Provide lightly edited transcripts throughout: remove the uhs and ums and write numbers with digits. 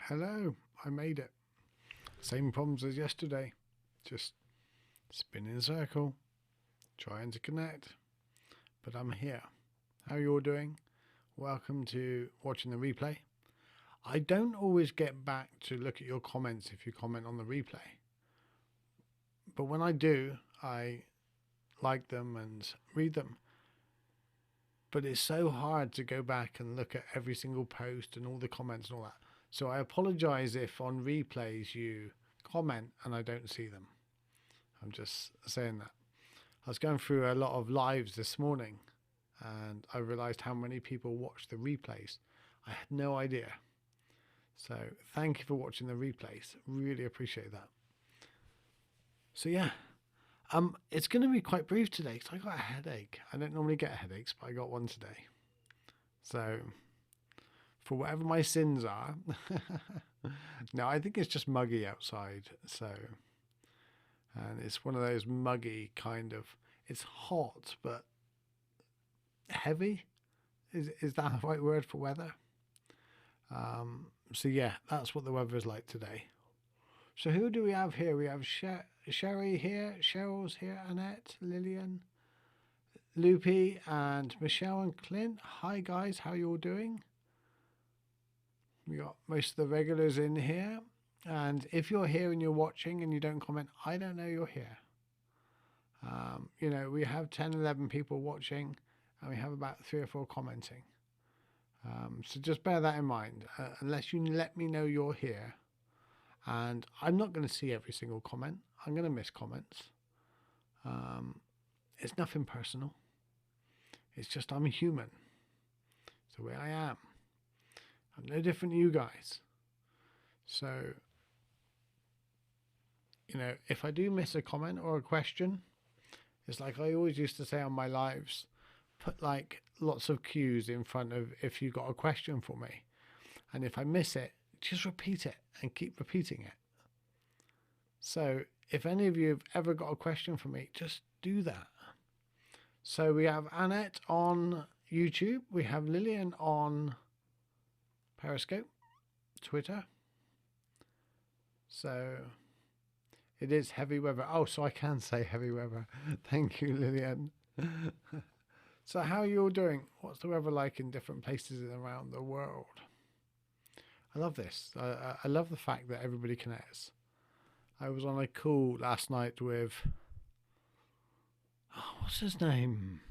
Hello, I made it. Same problems as yesterday. Just spinning in a circle, trying to connect. But I'm here. How you all doing? Welcome to watching the replay. I don't always get back to look at your comments if you comment on the replay. But when I do, I like them and read them. But it's so hard to go back and look at every single post and all the comments and all that. So I apologize if on replays you comment and I don't see them. I'm just saying that. I was going through a lot of lives this morning and I realized how many people watch the replays. I had no idea. So thank you for watching the replays. Really appreciate that. So yeah, it's going to be quite brief today because I got a headache. I don't normally get headaches, but I got one today. So for whatever my sins are, no, I think it's just muggy outside. So, and it's one of those muggy kind of, it's hot, but heavy. Is that the right word for weather? So yeah, that's what the weather is like today. So who do we have here? We have Sherry here, Cheryl's here, Annette, Lillian, Loopy, and Michelle and Clint. Hi guys, how you all doing? We got most of the regulars in here. And if you're here and you're watching and you don't comment, I don't know you're here. You know, we have 10, 11 people watching and we have about 3 or 4 commenting. So just bear that in mind, unless you let me know you're here. And I'm not going to see every single comment. I'm going to miss comments. It's nothing personal. It's just I'm a human. It's the way I am. I'm no different to you guys. So, you know, if I do miss a comment or a question, it's like I always used to say on my lives, put like lots of cues in front of if you got a question for me. And if I miss it, just repeat it and keep repeating it. So if any of you have ever got a question for me, just do that. So we have Annette on YouTube. We have Lillian on Periscope, Twitter. So it is heavy weather. Oh, so I can say heavy weather. Thank you, Lillian. So how are you all doing? What's the weather like in different places around the world? I love this. I love the fact that everybody connects. I was on a call last night with, oh, what's his name?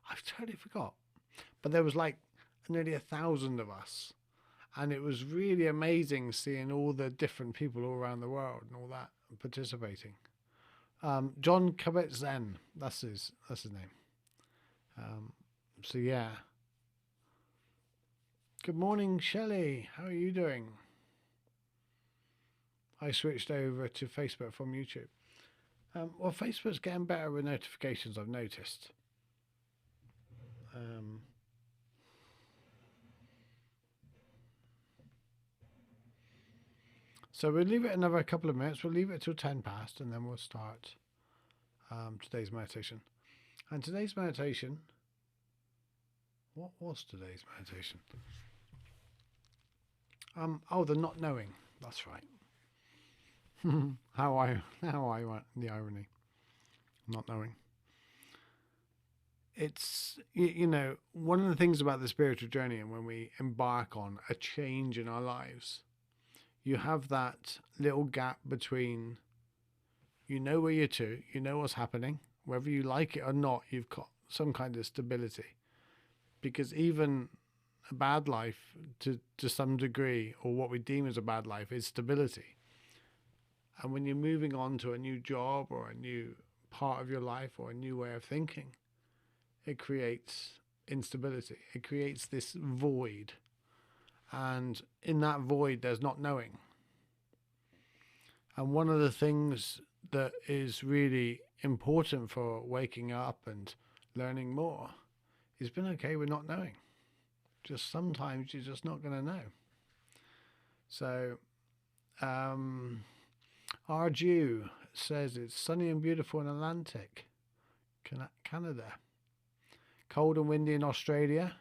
I've totally forgot. But there was like nearly 1,000 of us. And it was really amazing seeing all the different people all around the world and all that participating. John Kabat-Zinn, that's his name. So yeah. Good morning, Shelley. How are you doing? I switched over to Facebook from YouTube. Well, Facebook's getting better with notifications, I've noticed. So we'll leave it another couple of minutes. We'll leave it till 10 past and then we'll start today's meditation. And today's meditation, what was today's meditation? Oh, the not knowing. That's right. how I went, the irony. Not knowing. It's, you know, one of the things about the spiritual journey and when we embark on a change in our lives, you have that little gap between, you know where you're to, you know what's happening, whether you like it or not, you've got some kind of stability. Because even a bad life to some degree, or what we deem as a bad life, is stability. And when you're moving on to a new job or a new part of your life or a new way of thinking, it creates instability. It creates this void. And in that void, there's not knowing. And one of the things that is really important for waking up and learning more is being okay with not knowing. Just sometimes you're just not going to know. So, Arju says it's sunny and beautiful in Atlantic, Canada. Cold and windy in Australia.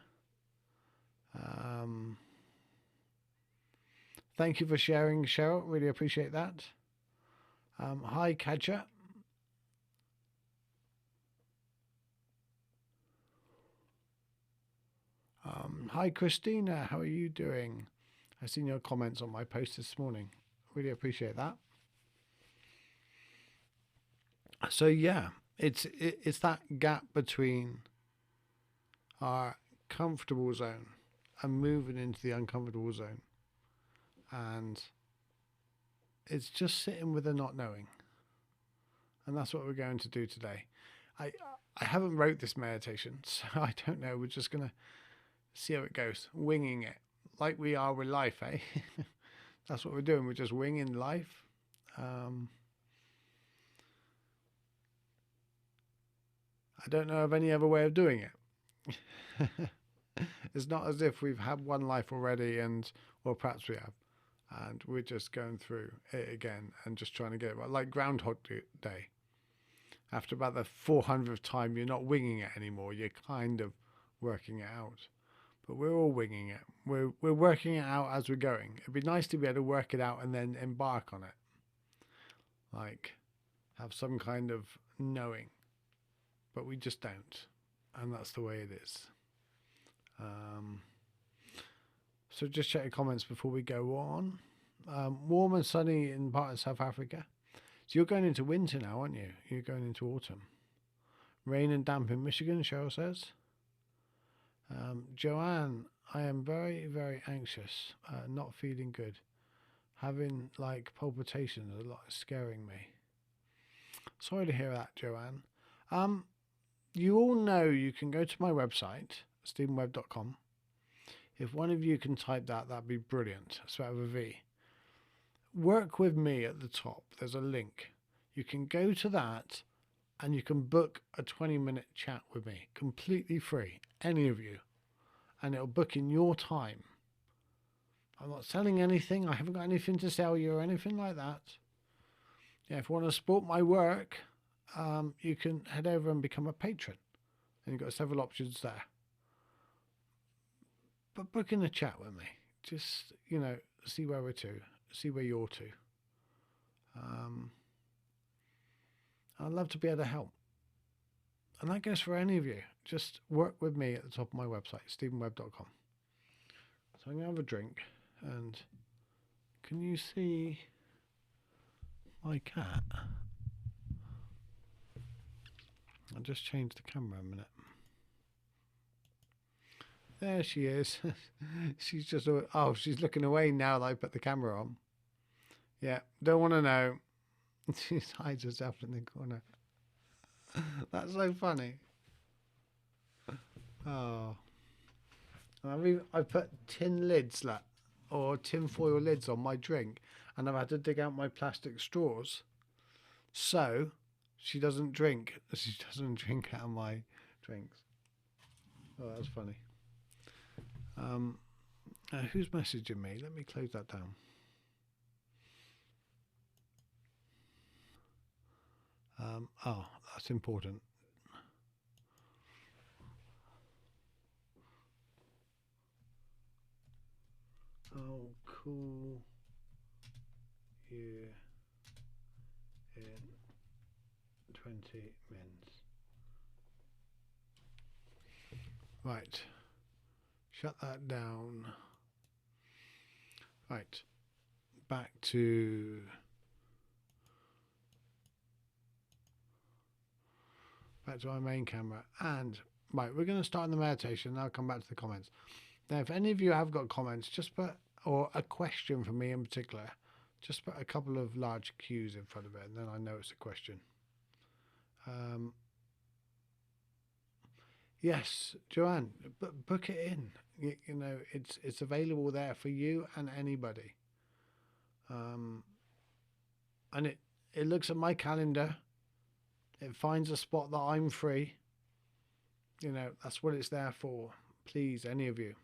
Thank you for sharing, Cheryl. Really appreciate that. Hi, Kadja. Hi, Christina. How are you doing? I've seen your comments on my post this morning. Really appreciate that. So yeah, it's that gap between our comfortable zone and moving into the uncomfortable zone, and it's just sitting with the not knowing, and that's what we're going to do today. I haven't wrote this meditation, so I don't know. We're just gonna see how it goes, winging it like we are with life, eh? That's what we're doing. We're just winging life. I don't know of any other way of doing it. It's not as if we've had one life already, or perhaps we have, and we're just going through it again and just trying to get it right. Like Groundhog Day. After about the 400th time, you're not winging it anymore. You're kind of working it out. But we're all winging it. We're working it out as we're going. It'd be nice to be able to work it out and then embark on it. Like, have some kind of knowing. But we just don't. And that's the way it is. So just check your comments before we go on. Warm and sunny in part of South Africa. So you're going into winter now, aren't you? You're going into autumn. Rain and damp in Michigan, Cheryl says. Joanne, I am very, very anxious, not feeling good. Having like palpitations, a lot scaring me. Sorry to hear that, Joanne. You all know you can go to my website, stephenwebb.com. If one of you can type that, that'd be brilliant. Spelled with a V. Work with me at the top. There's a link. You can go to that and you can book a 20-minute chat with me, completely free, any of you, and it'll book in your time. I'm not selling anything. I haven't got anything to sell you or anything like that. Yeah, if you want to support my work, you can head over and become a patron, and you've got several options there. But book in a chat with me. Just, see where we're to, see where you're to. I'd love to be able to help. And that goes for any of you. Just work with me at the top of my website, stephenwebb.com. So I'm going to have a drink. And can you see my cat? I'll just change the camera a minute. There she is. She's just, she's looking away now that I put the camera on. Yeah, don't want to know. She hides herself in the corner. That's so funny. Oh. I put tin lids, or tin foil lids on my drink, and I've had to dig out my plastic straws. So she doesn't drink. She doesn't drink out of my drinks. Oh, that's funny. Who's messaging me? Let me close that down. That's important. I'll call you in 20 minutes. Right. Shut that down. Right. Back to our main camera. And right, we're going to start in the meditation, and I'll come back to the comments. Now, if any of you have got comments, just put, or a question for me in particular, just put a couple of large Q's in front of it, and then I know it's a question. Yes, Joanne, book it in. It's available there for you and anybody. And it looks at my calendar. It finds a spot that I'm free. That's what it's there for. Please, any of you.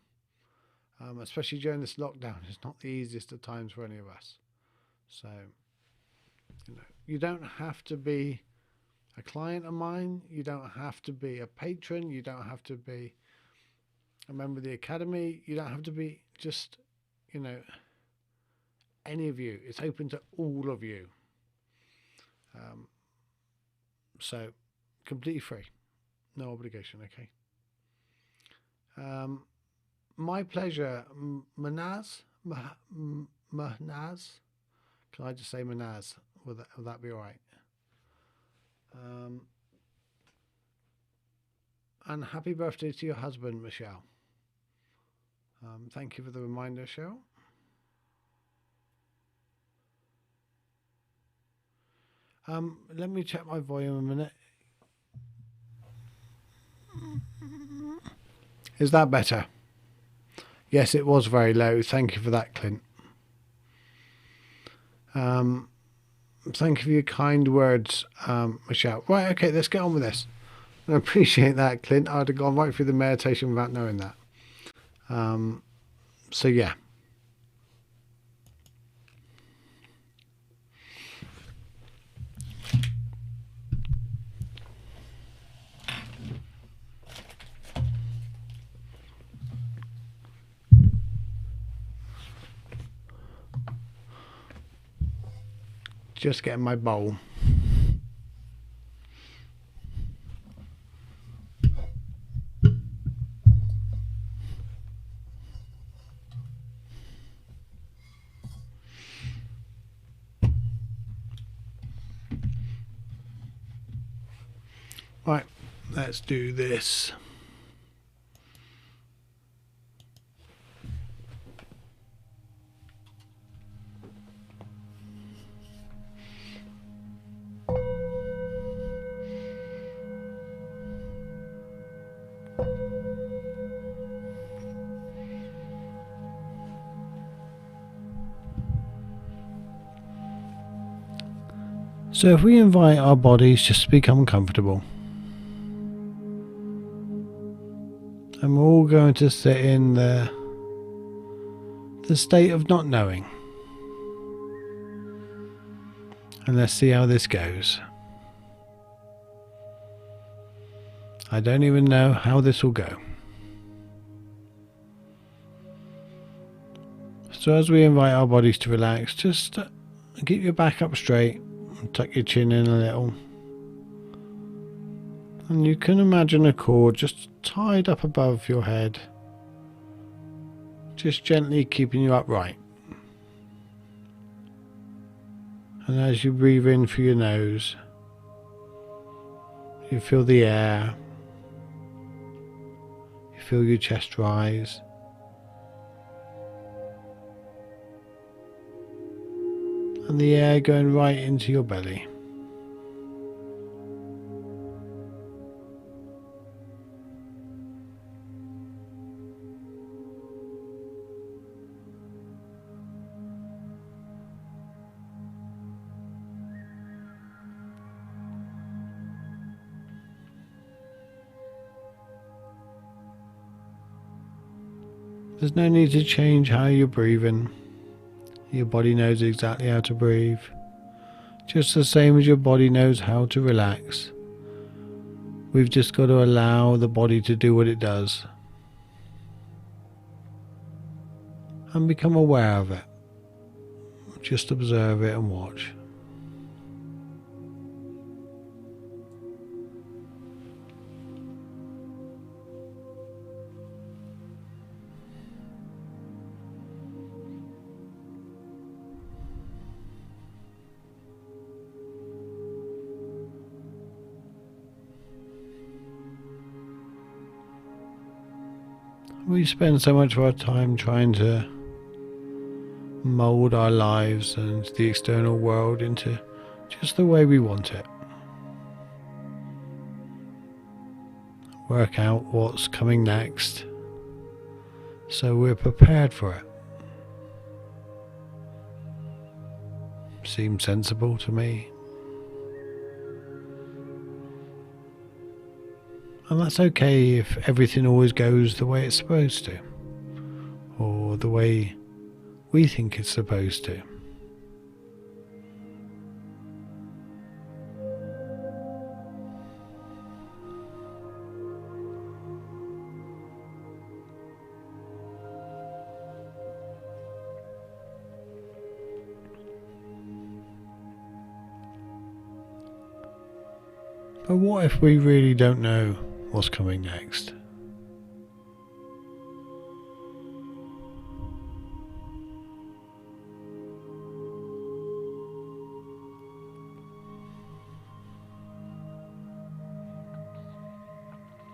Especially during this lockdown, it's not the easiest of times for any of us. So, you don't have to be a client of mine. You don't have to be a patron. You don't have to be a member of the academy. You don't have to be just, any of you. It's open to all of you. So completely free, no obligation. Okay. My pleasure, Manaz. Manaz. Can I just say Manaz? Will that be all right? And happy birthday to your husband, Michelle. Thank you for the reminder, Cheryl. Let me check my volume a minute. Is that better? Yes, it was very low. Thank you for that, Clint. Thank you for your kind words, Michelle. Right, okay, let's get on with this. I appreciate that, Clint. I'd have gone right through the meditation without knowing that. So yeah. Just getting my bowl. Right, let's do this. So if we invite our bodies just to become comfortable, and we're all going to sit in the state of not knowing. And let's see how this goes. I don't even know how this will go. So as we invite our bodies to relax, just keep your back up straight and tuck your chin in a little. And you can imagine a cord just tied up above your head, just gently keeping you upright. And as you breathe in through your nose, you feel the air, you feel your chest rise. And the air going right into your belly. There's no need to change how you're breathing. Your body knows exactly how to breathe, just the same as your body knows how to relax. We've just got to allow the body to do what it does and become aware of it. Just observe it and watch. We spend so much of our time trying to mould our lives and the external world into just the way we want it. Work out what's coming next so we're prepared for it. Seems sensible to me. And that's okay if everything always goes the way it's supposed to, or the way we think it's supposed to. . But what if we really don't know what's coming next?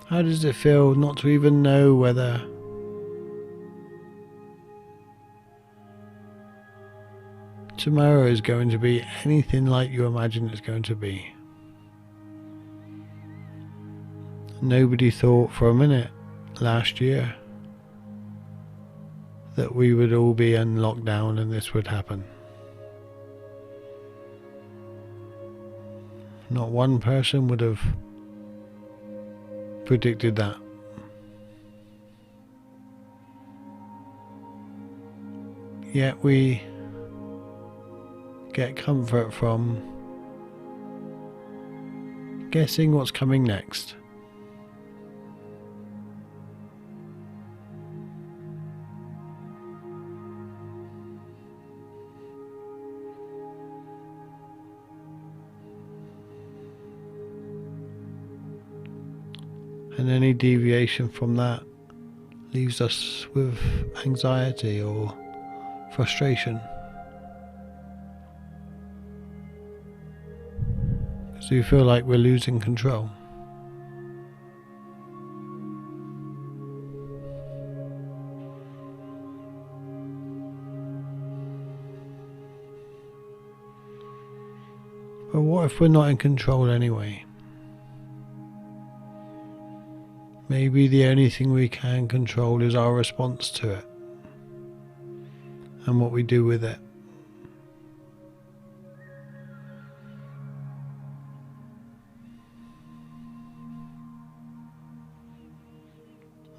How does it feel not to even know whether tomorrow is going to be anything like you imagine it's going to be? Nobody thought for a minute last year that we would all be in lockdown and this would happen. Not one person would have predicted that. Yet we get comfort from guessing what's coming next. And any deviation from that leaves us with anxiety or frustration. Because we feel like we're losing control. But what if we're not in control anyway? Maybe the only thing we can control is our response to it and what we do with it.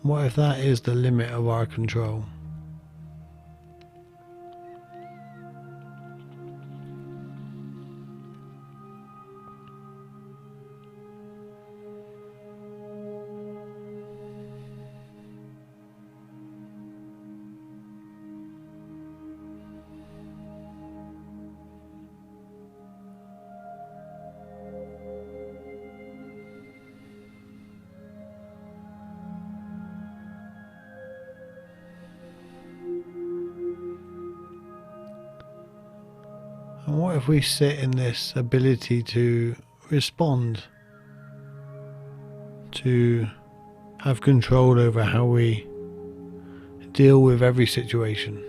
What if that is the limit of our control? And what if we sit in this ability to respond, to have control over how we deal with every situation?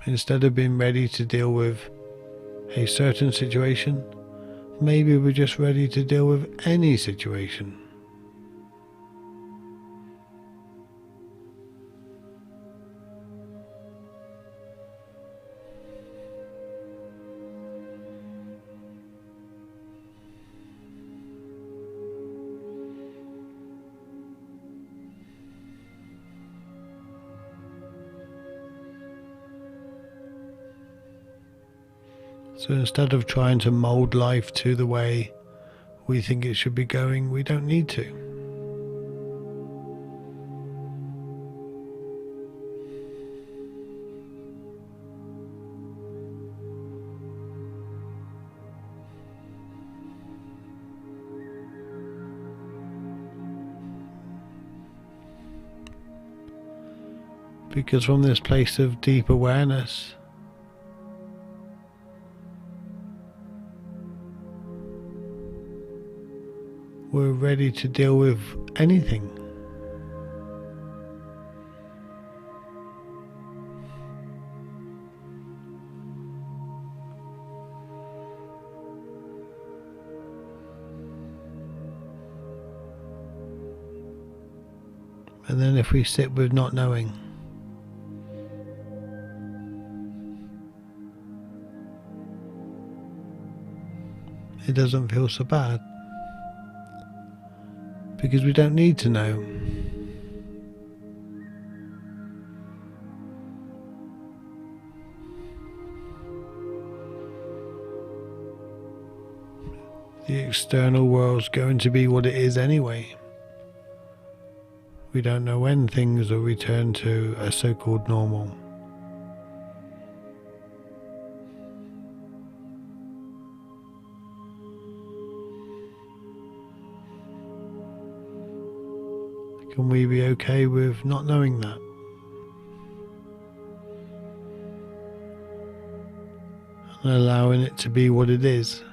Instead of being ready to deal with a certain situation, maybe we're just ready to deal with any situation. So instead of trying to mold life to the way we think it should be going, we don't need to. Because from this place of deep awareness, we're ready to deal with anything. And then if we sit with not knowing, it doesn't feel so bad. Because we don't need to know. The external world's going to be what it is anyway. We don't know when things will return to a so-called normal. Can we be okay with not knowing that? And allowing it to be what it is?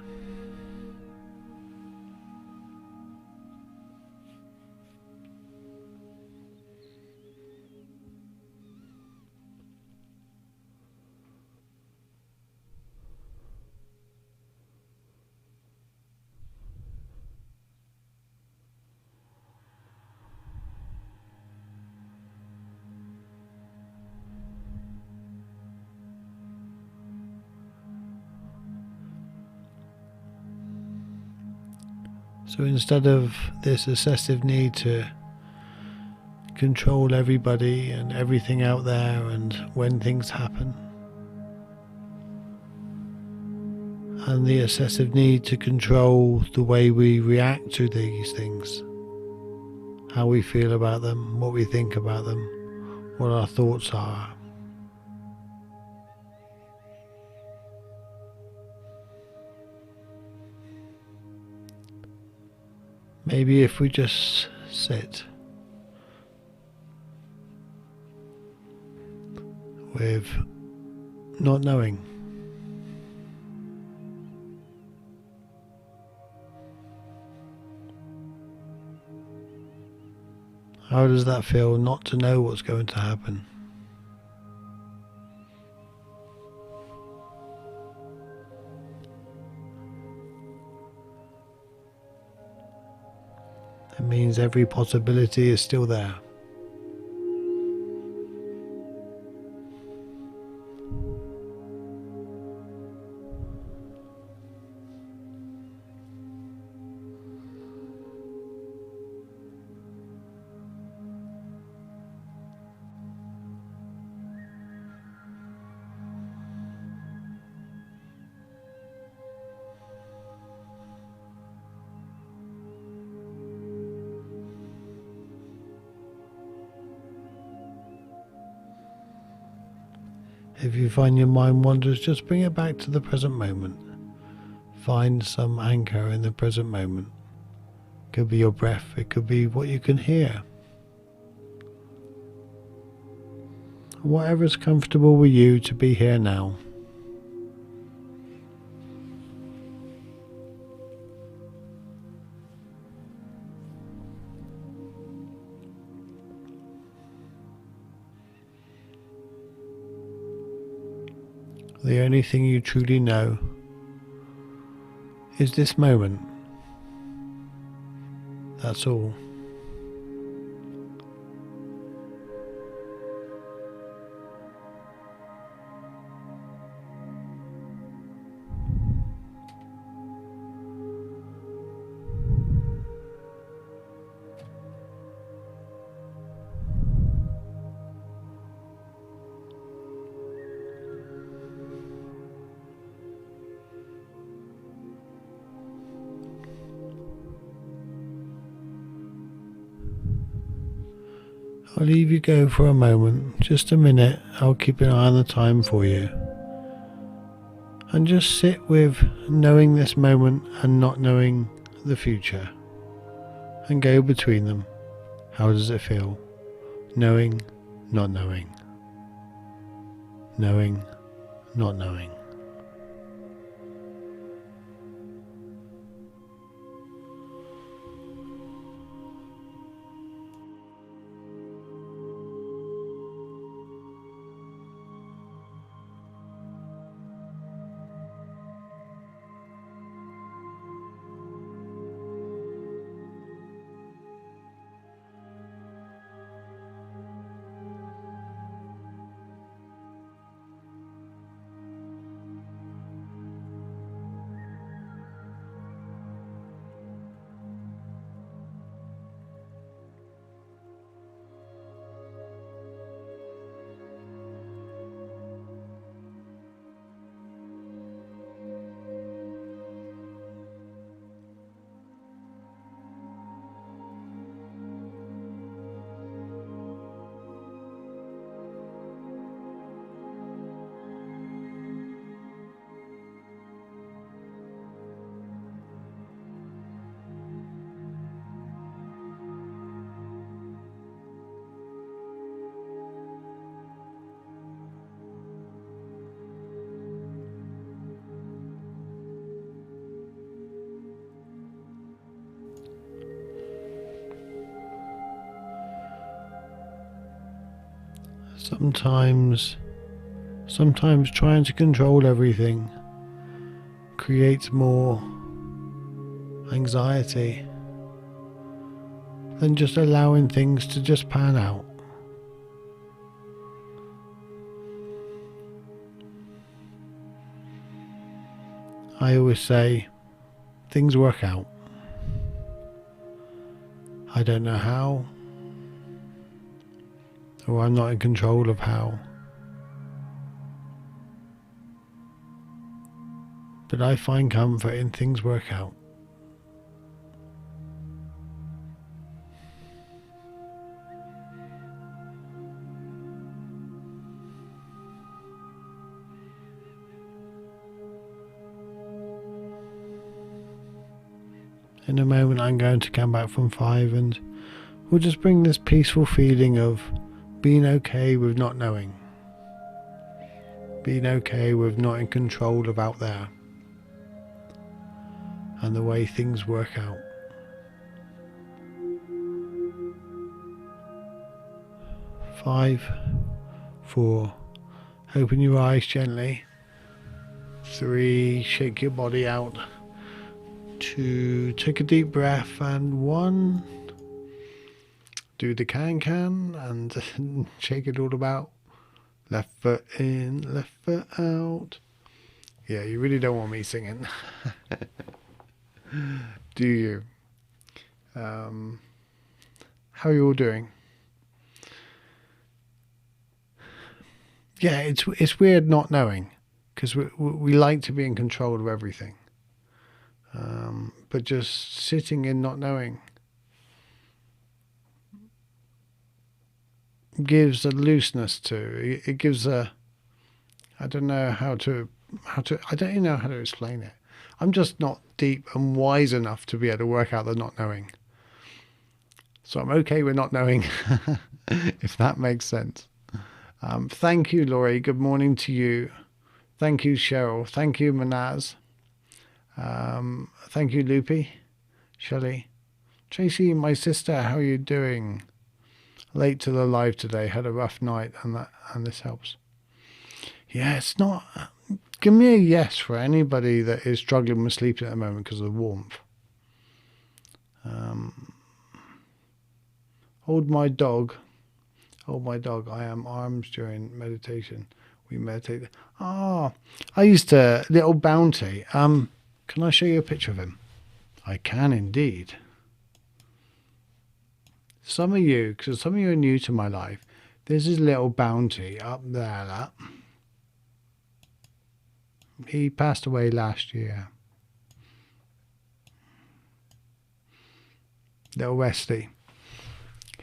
So instead of this obsessive need to control everybody and everything out there and when things happen, and the obsessive need to control the way we react to these things, how we feel about them, what we think about them, what our thoughts are. Maybe if we just sit with not knowing. How does that feel, not to know what's going to happen? It means every possibility is still there. If you find your mind wanders, just bring it back to the present moment. Find some anchor in the present moment. It could be your breath, it could be what you can hear. Whatever's comfortable with you to be here now. The only thing you truly know is this moment. That's all. I'll leave you go for a moment, just a minute. I'll keep an eye on the time for you. And just sit with knowing this moment and not knowing the future. And go between them. How does it feel? Knowing, not knowing. Knowing, not knowing. Sometimes trying to control everything creates more anxiety than just allowing things to just pan out. I always say things work out. I don't know how, or I'm not in control of how. But I find comfort in things work out. In a moment I'm going to come back from 5 and we'll just bring this peaceful feeling of being okay with not knowing. Being okay with not in control of out there. And the way things work out. 5, 4, open your eyes gently. 3, shake your body out. 2, take a deep breath, and 1, do the can and shake it all about. Left foot in, left foot out. Yeah, you really don't want me singing. Do you? How are you all doing? Yeah, it's weird not knowing, because we like to be in control of everything. But just sitting in not knowing gives a looseness to it. Gives a, I don't know how to I don't even know how to explain it. I'm just not deep and wise enough to be able to work out the not knowing. So I'm okay with not knowing, if that makes sense. Thank you, Laurie. Good morning to you. Thank you, Cheryl. Thank you, Manaz. Thank you, Loopy. Shelley. Tracy, my sister, how are you doing? Late to the live today. Had a rough night, and this helps. Yeah, it's not. Give me a yes for anybody that is struggling with sleeping at the moment because of the warmth. Hold my dog. Hold my dog. I am arms during meditation. We meditate. Ah, I used to, little Bounty. Can I show you a picture of him? I can indeed. Some of you, because some of you are new to my life, there's his little Bounty up there. That. He passed away last year. Little Wesley.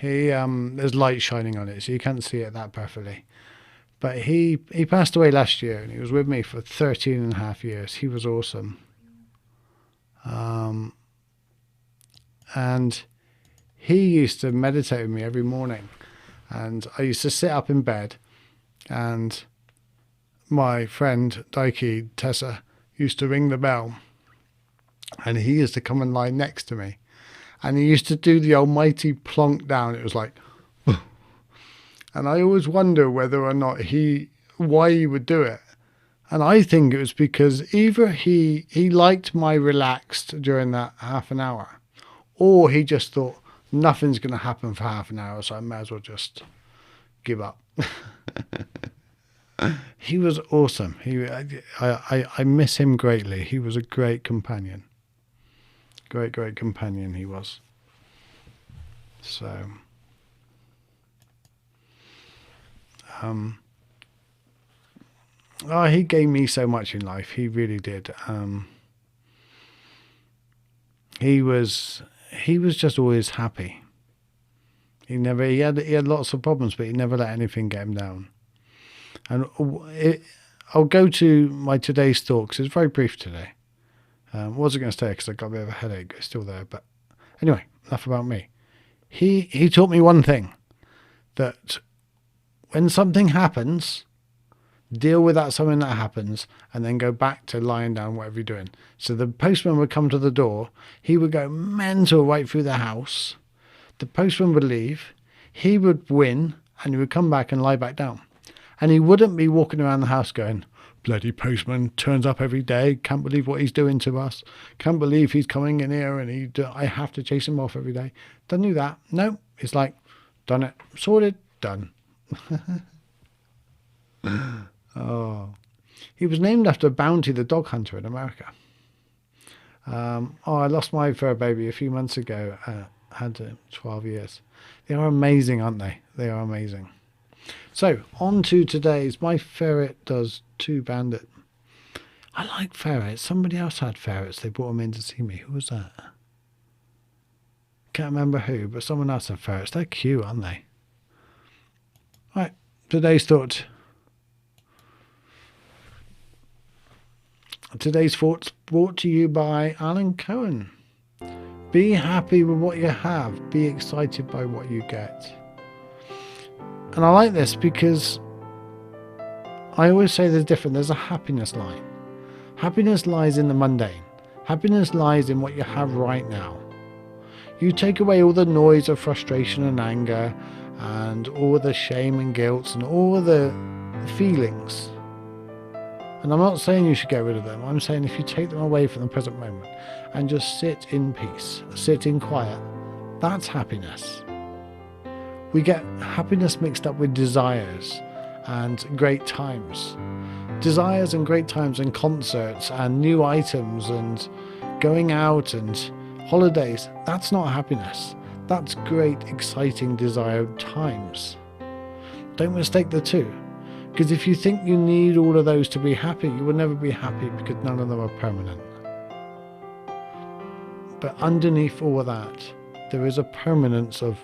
He there's light shining on it, so you can't see it that perfectly. But he passed away last year, and he was with me for 13 and a half years. He was awesome. And he used to meditate with me every morning, and I used to sit up in bed, and my friend Daiki Tessa used to ring the bell, and he used to come and lie next to me, and he used to do the almighty plonk down. It was like, and I always wonder whether or not why he would do it. And I think it was because either he liked my relaxed during that half an hour, or he just thought nothing's going to happen for half an hour, so I may as well just give up. He was awesome. I miss him greatly. He was a great companion. Great companion he was. So, he gave me so much in life. He really did. He was just always happy. He had lots of problems, but he never let anything get him down. And I'll go to my today's thought, because it's very brief today. Wasn't going to stay because I got a bit of a headache. It's still there, but anyway, enough about me. He taught me one thing, that when something happens, deal with that something that happens, and then go back to lying down, whatever you're doing. So the postman would come to the door. He would go mental right through the house. The postman would leave. He would win, and he would come back and lie back down. And he wouldn't be walking around the house going, bloody postman turns up every day, can't believe what he's doing to us, can't believe he's coming in here and I have to chase him off every day. Doesn't do that. No, it's like, done it, sorted, done. Oh, he was named after Bounty the dog hunter in America. I lost my fur baby a few months ago. Had 12 years. They are amazing, aren't they? They are amazing. So on to today's. My ferret does 2 bandit. I like ferrets. Somebody else had ferrets. They brought them in to see me. Who was that? Can't remember who, but someone else had ferrets. They're cute, aren't they? Right. Today's thought. Today's thoughts brought to you by Alan Cohen. Be happy with what you have. Be excited by what you get. And I like this because I always say there's different. There's a happiness line. Happiness lies in the mundane. Happiness lies in what you have right now. You take away all the noise of frustration and anger and all the shame and guilt and all the feelings. And I'm not saying you should get rid of them. I'm saying if you take them away from the present moment and just sit in peace, sit in quiet, that's happiness. We get happiness mixed up with desires and great times. Desires and great times and concerts and new items and going out and holidays. That's not happiness. That's great, exciting, desired times. Don't mistake the two. Because if you think you need all of those to be happy, you will never be happy because none of them are permanent. But underneath all of that, there is a permanence of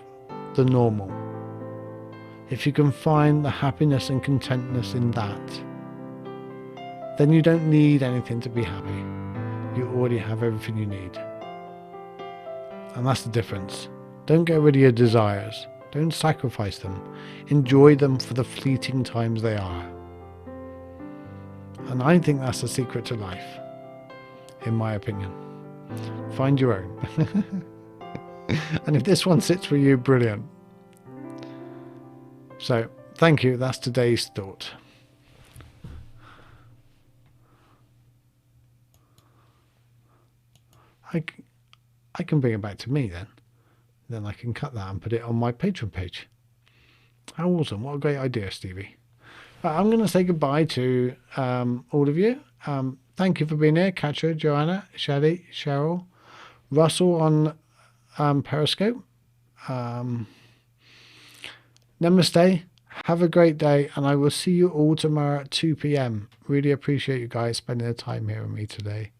the normal. If you can find the happiness and contentness in that, then you don't need anything to be happy. You already have everything you need. And that's the difference. Don't get rid of your desires. Don't sacrifice them. Enjoy them for the fleeting times they are. And I think that's the secret to life, in my opinion. Find your own. And if this one sits for you, brilliant. So, thank you. That's today's thought. I can bring it back to me then. Then I can cut that and put it on my Patreon page. How awesome. What a great idea, Stevie. Right, I'm going to say goodbye to all of you. Thank you for being here. Katja, Joanna, Shelley, Cheryl, Russell on Periscope. Namaste. Have a great day. And I will see you all tomorrow at 2 p.m. Really appreciate you guys spending the time here with me today.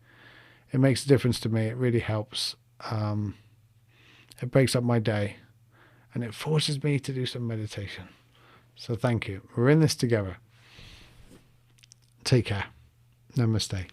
It makes a difference to me. It really helps. It breaks up my day and it forces me to do some meditation. So thank you. We're in this together. Take care. Namaste.